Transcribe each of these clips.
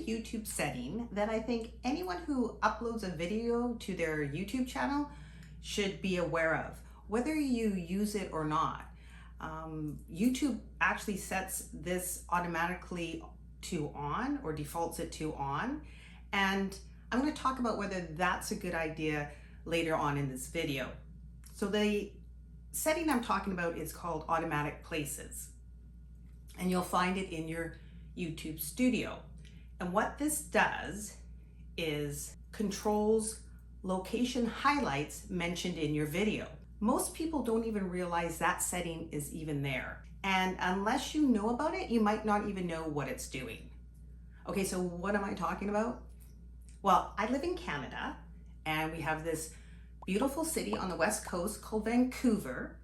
YouTube setting that I think anyone who uploads a video to their YouTube channel should be aware of, whether you use it or not. YouTube actually sets this automatically to on, or defaults it to on, and I'm going to talk about whether that's a good idea later on in this video. So the setting I'm talking about is called automatic places, and you'll find it in your YouTube studio. And what this does is controls location highlights mentioned in your video. Most people don't even realize that setting is even there. And unless you know about it, you might not even know what it's doing. Okay, so what am I talking about? Well, I live in Canada, and we have this beautiful city on the west coast called Vancouver.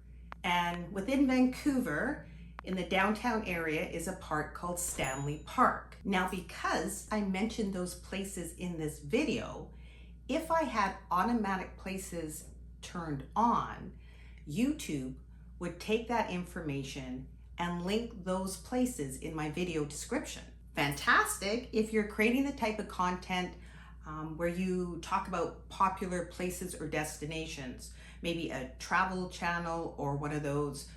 And within Vancouver, in the downtown area, is a park called Stanley Park. Now, because I mentioned those places in this video, if I had automatic places turned on, YouTube would take that information and link those places in my video description. Fantastic if you're creating the type of content where you talk about popular places or destinations, maybe a travel channel or one of those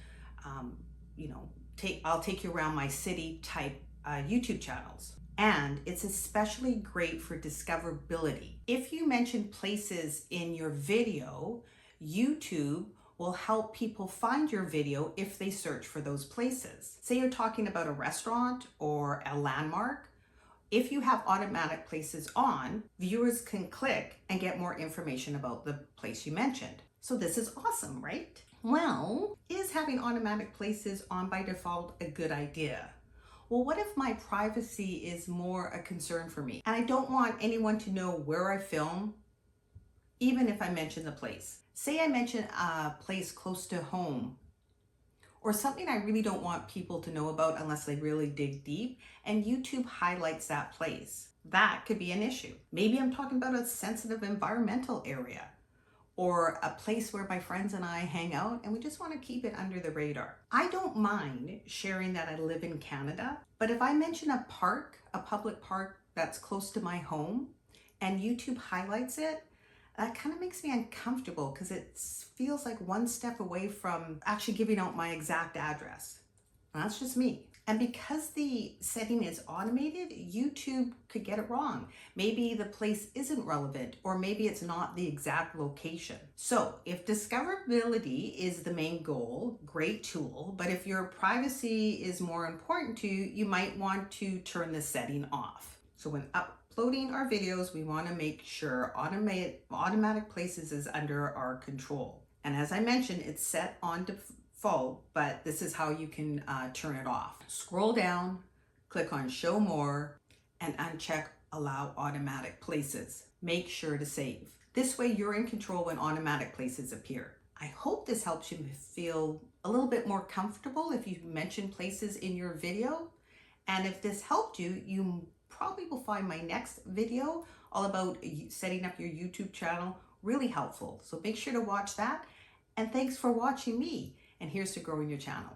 I'll take you around my city type YouTube channels. And it's especially great for discoverability. If you mention places in your video, YouTube will help people find your video if they search for those places. Say you're talking about a restaurant or a landmark. If you have automatic places on, viewers can click and get more information about the place you mentioned. So this is awesome, right? Well, is having automatic places on by default a good idea? Well, what if my privacy is more a concern for me and I don't want anyone to know where I film, even if I mention the place? Say I mention a place close to home, or something I really don't want people to know about unless they really dig deep, and YouTube highlights that place. That could be an issue. Maybe I'm talking about a sensitive environmental area, or a place where my friends and I hang out and we just want to keep it under the radar. I don't mind sharing that I live in Canada, but if I mention a park, a public park that's close to my home, and YouTube highlights it, that kind of makes me uncomfortable because it feels like one step away from actually giving out my exact address. That's just me. And because the setting is automated, YouTube could get it wrong. Maybe the place isn't relevant, or maybe it's not the exact location. So if discoverability is the main goal, great tool, but if your privacy is more important to you, you might want to turn this setting off. So when uploading our videos, we want to make sure automatic places is under our control. And as I mentioned, it's set on default, but this is how you can turn it off. Scroll down, click on show more, and uncheck allow automatic places. Make sure to save. This way you're in control when automatic places appear. I hope this helps you feel a little bit more comfortable if you mention places in your video. And if this helped you, you probably will find my next video all about setting up your YouTube channel really helpful. So make sure to watch that. And thanks for watching me. And here's to growing your channel.